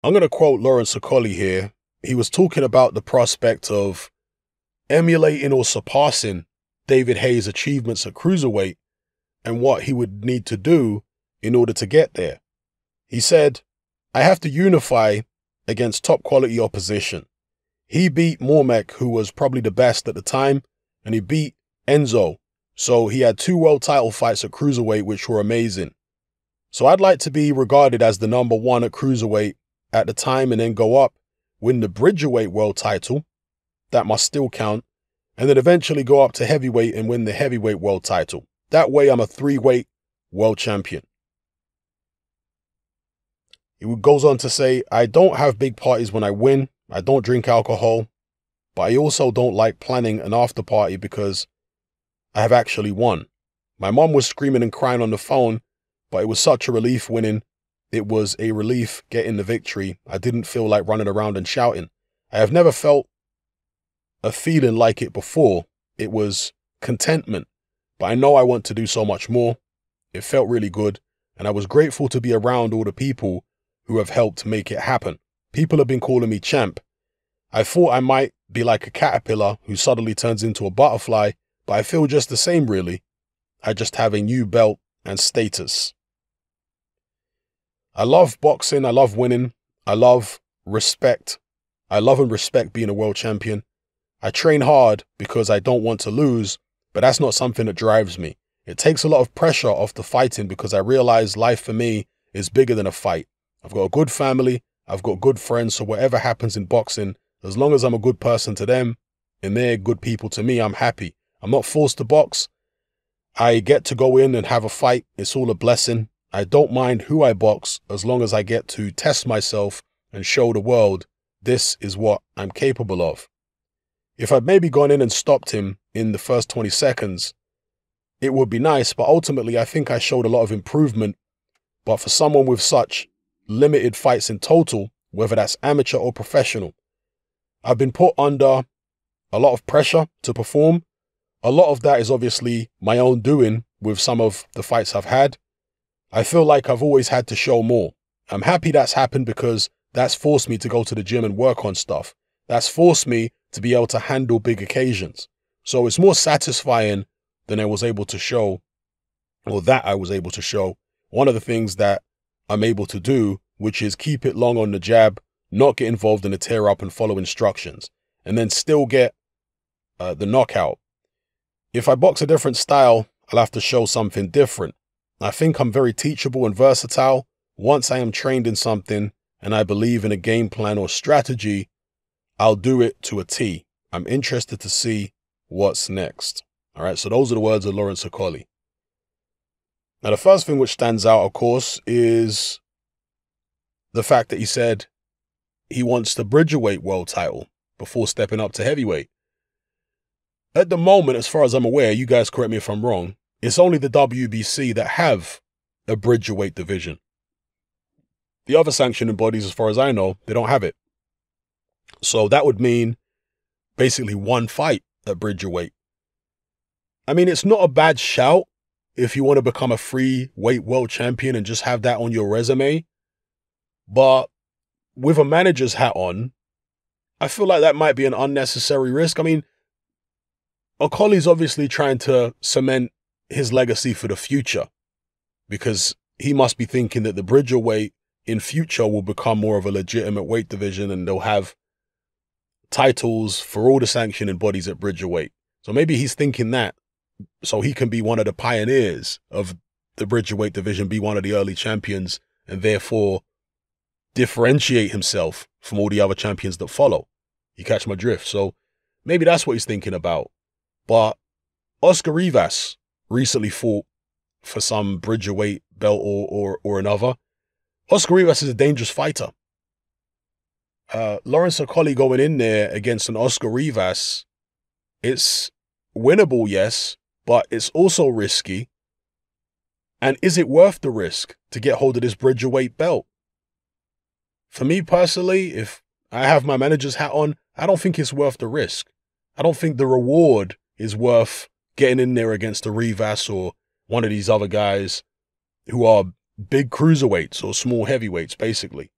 I'm going to quote Lawrence Okolie here. He was talking about the prospect of emulating or surpassing David Haye's achievements at cruiserweight and what he would need to do in order to get there. He said, "I have to unify against top quality opposition. He beat Mormek, who was probably the best at the time, and he beat Enzo. So he had 2 world title fights at cruiserweight, which were amazing. So I'd like to be regarded as the #1 at cruiserweight at the time and then go up, win the Bridgerweight world title. That must still count. And then eventually go up to heavyweight and win the heavyweight world title. That way I'm a 3-weight world champion." He goes on to say, "I don't have big parties when I win. I don't drink alcohol, but I also don't like planning an after party because I have actually won. My mom was screaming and crying on the phone, but it was such a relief winning. It was a relief getting the victory. I didn't feel like running around and shouting. I have never felt a feeling like it before. It was contentment, but I know I want to do so much more. It felt really good, and I was grateful to be around all the people who have helped make it happen. People have been calling me champ. I thought I might be like a caterpillar who suddenly turns into a butterfly, but I feel just the same really. I just have a new belt and status. I love boxing. I love winning. I love respect. I love and respect being a world champion. I train hard because I don't want to lose, but that's not something that drives me. It takes a lot of pressure off the fighting because I realize life for me is bigger than a fight. I've got a good family. I've got good friends. So whatever happens in boxing, as long as I'm a good person to them and they're good people to me, I'm happy. I'm not forced to box. I get to go in and have a fight. It's all a blessing. I don't mind who I box as long as I get to test myself and show the world this is what I'm capable of. If I'd maybe gone in and stopped him in the first 20 seconds, it would be nice, but ultimately I think I showed a lot of improvement. But for someone with such limited fights in total, whether that's amateur or professional, I've been put under a lot of pressure to perform. A lot of that is obviously my own doing with some of the fights I've had. I feel like I've always had to show more. I'm happy that's happened because that's forced me to go to the gym and work on stuff. That's forced me to be able to handle big occasions. So it's more satisfying than I was able to show, or that I was able to show. One of the things that I'm able to do, which is keep it long on the jab, not get involved in a tear up and follow instructions, and then still get the knockout. If I box a different style, I'll have to show something different. I think I'm very teachable and versatile. Once I am trained in something and I believe in a game plan or strategy, I'll do it to a T. I'm interested to see what's next. All right, so those are the words of Lawrence Okolie. Now, the first thing which stands out, of course, is the fact that he said he wants the Bridgerweight world title before stepping up to heavyweight. At the moment, as far as I'm aware, you guys correct me if I'm wrong, it's only the WBC that have a Bridgerweight division. The other sanctioning bodies, as far as I know, they don't have it. So that would mean basically one fight at Bridgerweight. I mean, it's not a bad shout if you want to become a free weight world champion and just have that on your resume. But with a manager's hat on, I feel like that might be an unnecessary risk. I mean, Okolie's obviously trying to cement his legacy for the future because he must be thinking that the Bridgerweight in future will become more of a legitimate weight division and they'll have titles for all the sanctioning bodies at Bridgerweight. So maybe he's thinking that so he can be one of the pioneers of the Bridgerweight division, be one of the early champions, and therefore differentiate himself from all the other champions that follow. You catch my drift? So maybe that's what he's thinking about. But Oscar Rivas recently fought for some Bridgerweight belt or another. Oscar Rivas is a dangerous fighter. Lawrence Okolie going in there against an Oscar Rivas, it's winnable, yes, but it's also risky. And is it worth the risk to get hold of this Bridgerweight belt? For me personally, if I have my manager's hat on, I don't think it's worth the risk. I don't think the reward is worth getting in there against a Rivas or one of these other guys who are big cruiserweights or small heavyweights, basically.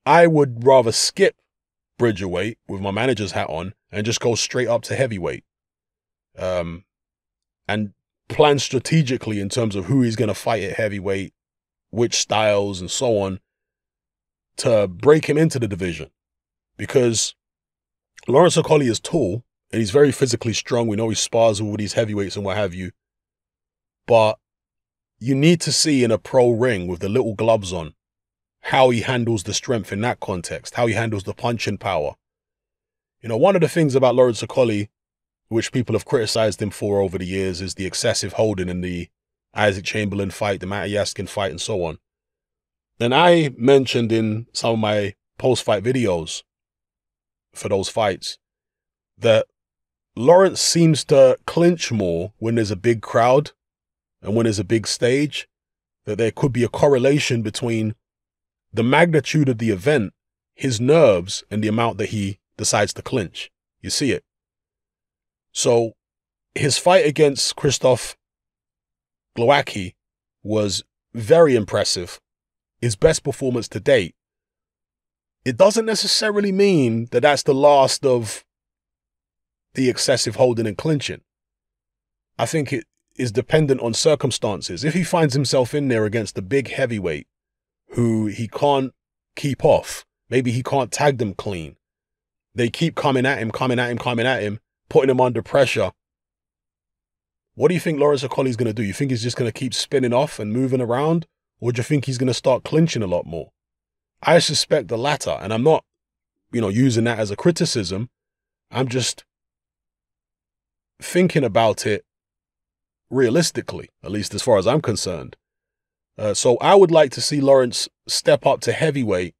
I would rather skip Bridgerweight with my manager's hat on and just go straight up to heavyweight. And plan strategically in terms of who he's going to fight at heavyweight, which styles and so on, to break him into the division. Because Lawrence Okolie is tall and he's very physically strong. We know he spars with these heavyweights and what have you. But you need to see in a pro ring with the little gloves on how he handles the strength in that context, how he handles the punching power. You know, one of the things about Lawrence Okolie, which people have criticized him for over the years, is the excessive holding in the Isaac Chamberlain fight, the Matty Yaskin fight, and so on. And I mentioned in some of my post-fight videos for those fights that Lawrence seems to clinch more when there's a big crowd and when there's a big stage, that there could be a correlation between the magnitude of the event, his nerves, and the amount that he decides to clinch. You see it. So his fight against Krzysztof Glowacki was very impressive. His best performance to date. It doesn't necessarily mean that that's the last of the excessive holding and clinching. I think it is dependent on circumstances. If he finds himself in there against a big heavyweight who he can't keep off, maybe he can't tag them clean, they keep coming at him, putting him under pressure. What do you think Lawrence Okolie's going to do? You think he's just going to keep spinning off and moving around? Or do you think he's going to start clinching a lot more? I suspect the latter, and I'm not, using that as a criticism. I'm just thinking about it realistically, at least as far as I'm concerned. So I would like to see Lawrence step up to heavyweight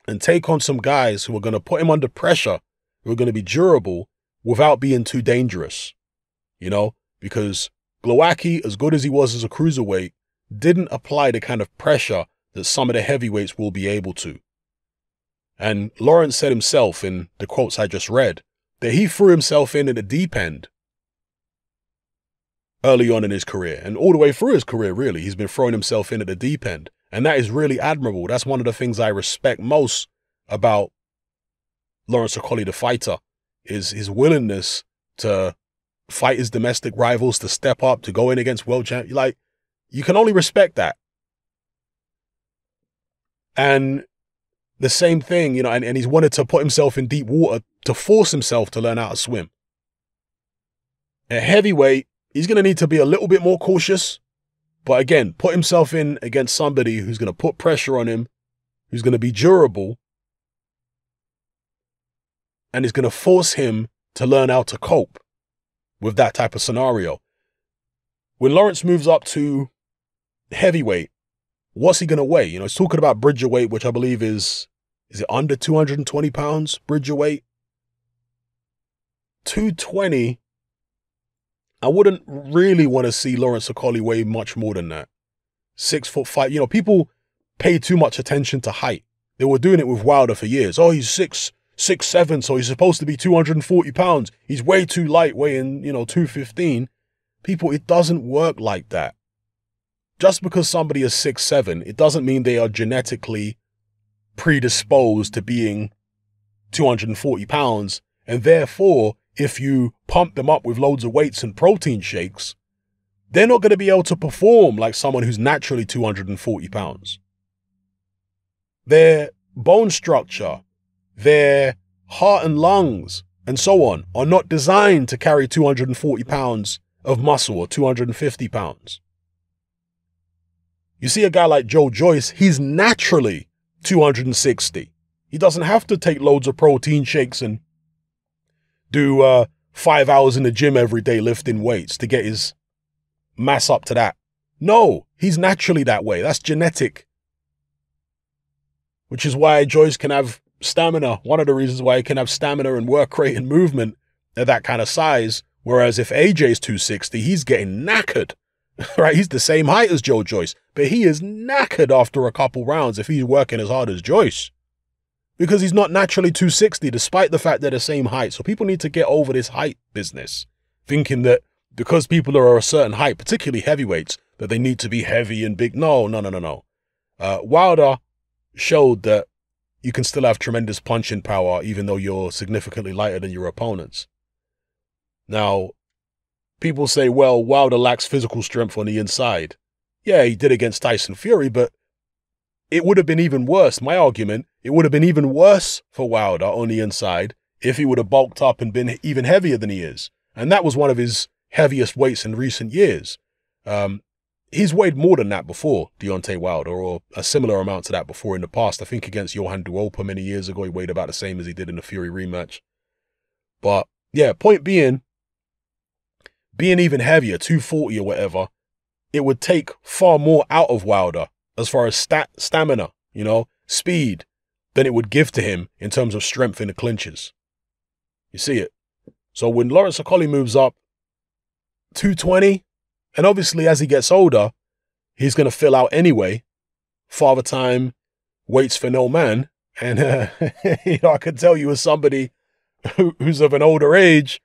and take on some guys who are going to put him under pressure, who are going to be durable without being too dangerous, because Glowacki, as good as he was as a cruiserweight, didn't apply the kind of pressure that some of the heavyweights will be able to. And Lawrence said himself in the quotes I just read that he threw himself in at the deep end early on in his career, and all the way through his career, really. He's been throwing himself in at the deep end. And that is really admirable. That's one of the things I respect most about Lawrence Okolie, the fighter, is his willingness to fight his domestic rivals, to step up, to go in against world champions. Like, you can only respect that. And the same thing, and he's wanted to put himself in deep water to force himself to learn how to swim. At heavyweight, he's going to need to be a little bit more cautious. But again, put himself in against somebody who's going to put pressure on him, who's going to be durable, and is going to force him to learn how to cope with that type of scenario. When Lawrence moves up to heavyweight, what's he going to weigh? He's talking about Bridgerweight, which I believe is it under 220 pounds, Bridgerweight? 220, I wouldn't really want to see Lawrence Okolie weigh much more than that. 6'5". People pay too much attention to height. They were doing it with Wilder for years. Oh, he's 6'7", so he's supposed to be 240 pounds. He's way too light, weighing, 215. People, it doesn't work like that. Just because somebody is 6'7", it doesn't mean they are genetically predisposed to being 240 pounds. And therefore, if you pump them up with loads of weights and protein shakes, they're not going to be able to perform like someone who's naturally 240 pounds. Their bone structure, their heart and lungs, and so on, are not designed to carry 240 pounds of muscle or 250 pounds. You see a guy like Joe Joyce, he's naturally 260. He doesn't have to take loads of protein shakes and do 5 hours in the gym every day lifting weights to get his mass up to that. No, he's naturally that way. That's genetic. Which is why Joyce can have stamina. One of the reasons why he can have stamina and work rate and movement at that kind of size. Whereas if AJ's 260, he's getting knackered. Right? He's the same height as Joe Joyce, but he is knackered after a couple rounds if he's working as hard as Joyce. Because he's not naturally 260, despite the fact they're the same height. So people need to get over this height business, thinking that because people are a certain height, particularly heavyweights, that they need to be heavy and big. No. Wilder showed that you can still have tremendous punching power even though you're significantly lighter than your opponents. Now, people say, well, Wilder lacks physical strength on the inside. Yeah, he did against Tyson Fury, but it would have been even worse. My argument, it would have been even worse for Wilder on the inside if he would have bulked up and been even heavier than he is. And that was one of his heaviest weights in recent years. He's weighed more than that before, Deontay Wilder, or a similar amount to that before in the past. I think against Johan Duopa many years ago, he weighed about the same as he did in the Fury rematch. But yeah, point being even heavier, 240 or whatever, it would take far more out of Wilder as far as stamina, speed, than it would give to him in terms of strength in the clinches. You see it? So when Lawrence Okolie moves up 220, and obviously as he gets older, he's going to fill out anyway. Father time waits for no man. And, I can tell you as somebody who's of an older age,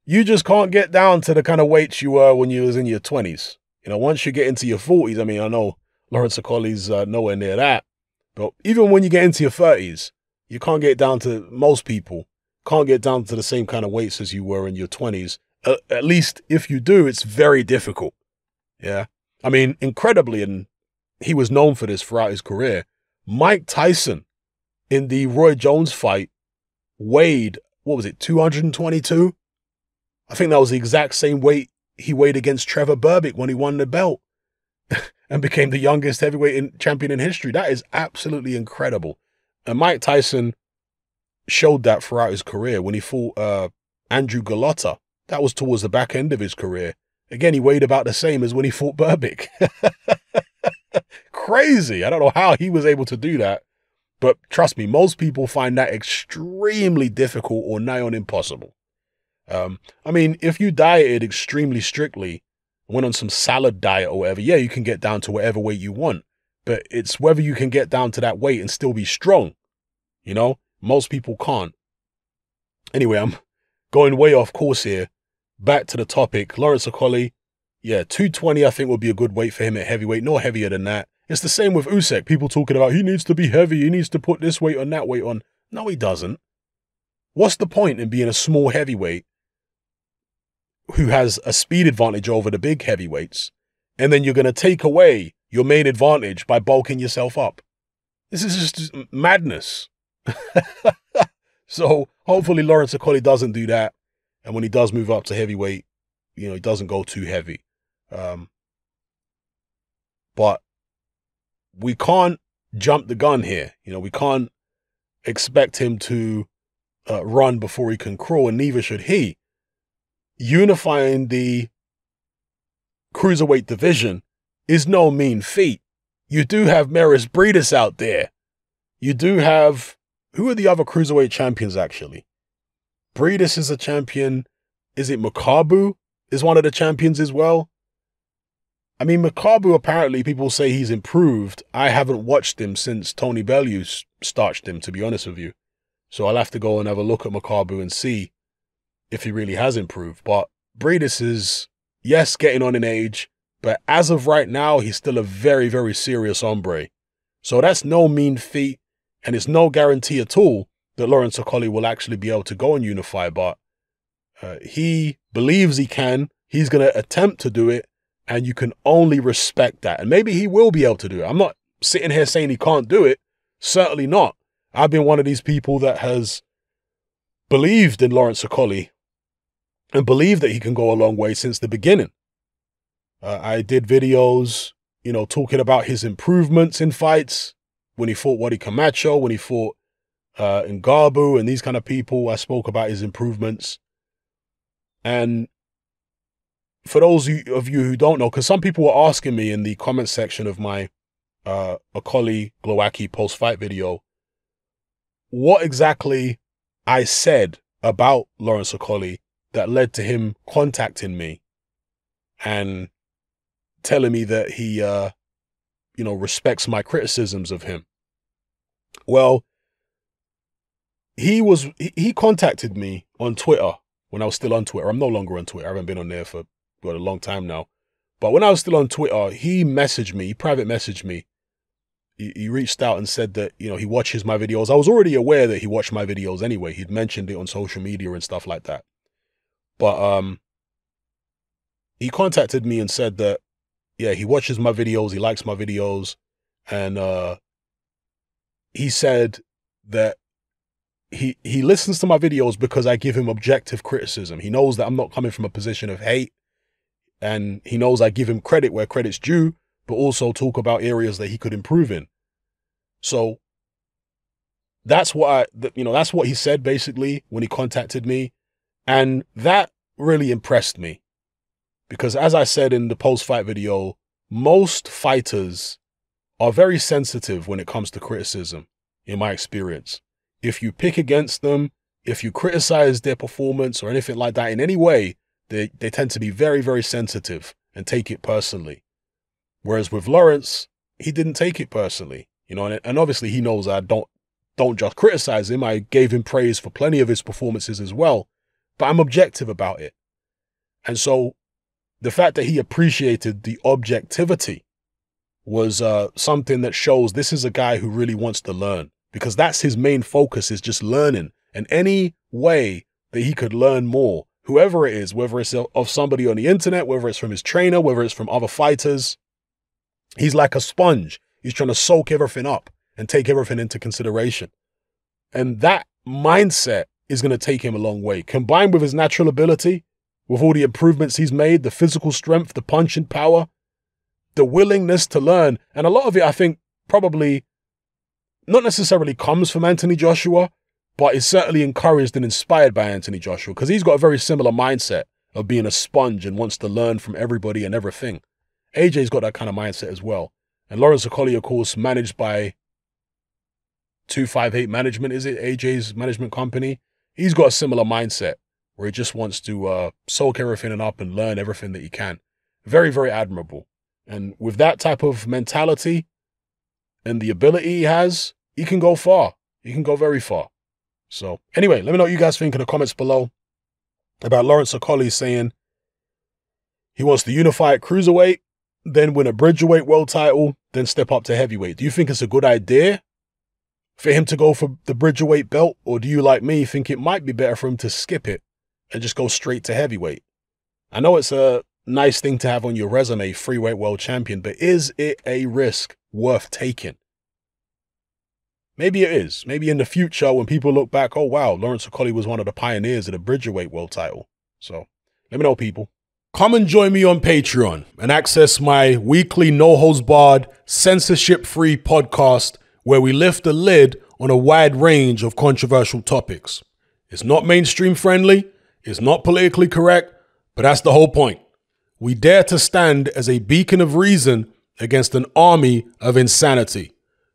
you just can't get down to the kind of weights you were when you was in your 20s. Once you get into your 40s, I know Lawrence Okolie's nowhere near that. But even when you get into your 30s, you can't get down to, most people can't get down to the same kind of weights as you were in your 20s. At least if you do, it's very difficult. Yeah. Incredibly, and he was known for this throughout his career, Mike Tyson in the Roy Jones fight weighed, 222? I think that was the exact same weight he weighed against Trevor Berbick when he won the belt and became the youngest heavyweight champion in history. That is absolutely incredible. And Mike Tyson showed that throughout his career when he fought Andrew Galotta. That was towards the back end of his career. Again, he weighed about the same as when he fought Berbick. Crazy. I don't know how he was able to do that. But trust me, most people find that extremely difficult or nigh on impossible. If you dieted extremely strictly, went on some salad diet or whatever, yeah, you can get down to whatever weight you want. But it's whether you can get down to that weight and still be strong. Most people can't. Anyway, I'm going way off course here. Back to the topic. Lawrence Okolie, yeah, 220 I think would be a good weight for him at heavyweight. No heavier than that. It's the same with Usyk. People talking about he needs to be heavy. He needs to put this weight on, that weight on. No, he doesn't. What's the point in being a small heavyweight who has a speed advantage over the big heavyweights, and then you're going to take away your main advantage by bulking yourself up? This is just madness. So hopefully Lawrence Okolie doesn't do that. And when he does move up to heavyweight, he doesn't go too heavy. But we can't jump the gun here. We can't expect him to run before he can crawl, and neither should he. Unifying the cruiserweight division is no mean feat. You do have Maris Breedis out there. You do have, who are the other cruiserweight champions actually? Breedis is a champion. Is it Makabu is one of the champions as well? Makabu, apparently people say he's improved. I haven't watched him since Tony Bellew starched him, to be honest with you. So I'll have to go and have a look at Makabu and see if he really has improved. But Breedis is, yes, getting on in age, but as of right now, he's still a very, very serious hombre. So that's no mean feat, and it's no guarantee at all that Lawrence Okolie will actually be able to go and unify, but he believes he can. He's going to attempt to do it, and you can only respect that. And maybe he will be able to do it. I'm not sitting here saying he can't do it. Certainly not. I've been one of these people that has believed in Lawrence Okolie and believed that he can go a long way since the beginning. I did videos, talking about his improvements in fights, when he fought Wadi Camacho, when he fought Ngannou and these kind of people. I spoke about his improvements. And for those of you who don't know, because some people were asking me in the comment section of my Okolie Glowacki post-fight video, what exactly I said about Lawrence Okolie that led to him contacting me and telling me that he, respects my criticisms of him. Well, he contacted me on Twitter when I was still on Twitter. I'm no longer on Twitter. I haven't been on there for a long time now. But when I was still on Twitter, he private messaged me, he reached out and said that, he watches my videos. I was already aware that he watched my videos anyway. He'd mentioned it on social media and stuff like that. But he contacted me and said that, yeah, he watches my videos, he likes my videos, and he said that he listens to my videos because I give him objective criticism. He knows that I'm not coming from a position of hate, and he knows I give him credit where credit's due, but also talk about areas that he could improve in. So that's what that's what he said basically when he contacted me. And that really impressed me because, as I said in the post-fight video, most fighters are very sensitive when it comes to criticism, in my experience. If you pick against them, if you criticize their performance or anything like that in any way, they tend to be very, very sensitive and take it personally. Whereas with Lawrence, he didn't take it personally, and obviously he knows I don't just criticize him. I gave him praise for plenty of his performances as well, but I'm objective about it. And so the fact that he appreciated the objectivity was something that shows this is a guy who really wants to learn, because that's his main focus, is just learning. And any way that he could learn more, whoever it is, whether it's of somebody on the internet, whether it's from his trainer, whether it's from other fighters, he's like a sponge. He's trying to soak everything up and take everything into consideration. And that mindset is going to take him a long way. Combined with his natural ability, with all the improvements he's made, the physical strength, the punching power, the willingness to learn. And a lot of it, I think, probably not necessarily comes from Anthony Joshua, but is certainly encouraged and inspired by Anthony Joshua, because he's got a very similar mindset of being a sponge and wants to learn from everybody and everything. AJ's got that kind of mindset as well. And Lawrence Okolie, of course, managed by 258 Management, is it? AJ's management company. He's got a similar mindset where he just wants to soak everything up and learn everything that he can. Very, very admirable. And with that type of mentality and the ability he has, he can go far. He can go very far. So anyway, let me know what you guys think in the comments below about Lawrence Okolie saying he wants to unify at cruiserweight, then win a bridgerweight world title, then step up to heavyweight. Do you think it's a good idea for him to go for the bridgerweight belt? Or do you, like me, think it might be better for him to skip it and just go straight to heavyweight? I know it's a nice thing to have on your resume, freeweight world champion, but is it a risk worth taking? Maybe it is. Maybe in the future when people look back, oh wow, Lawrence Okolie was one of the pioneers of the bridgerweight world title. So let me know, people. Come and join me on Patreon and access my weekly no-holds-barred, censorship-free podcast where we lift the lid on a wide range of controversial topics. It's not mainstream friendly, it's not politically correct, but that's the whole point. We dare to stand as a beacon of reason against an army of insanity.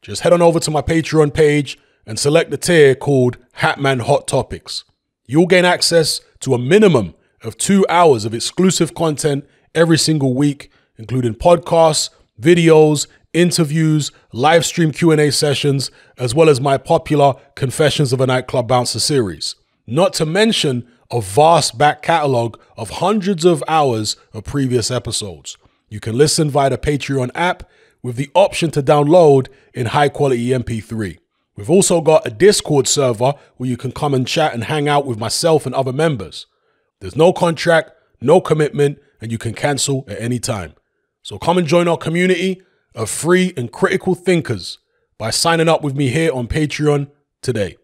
Just head on over to my Patreon page and select the tier called Hatman Hot Topics. You'll gain access to a minimum of 2 hours of exclusive content every single week, including podcasts, videos, interviews, live stream Q&A sessions, as well as my popular Confessions of a Nightclub Bouncer series. Not to mention a vast back catalog of hundreds of hours of previous episodes. You can listen via the Patreon app with the option to download in high quality MP3. We've also got a Discord server where you can come and chat and hang out with myself and other members. There's no contract, no commitment, and you can cancel at any time. So come and join our community of free and critical thinkers by signing up with me here on Patreon today.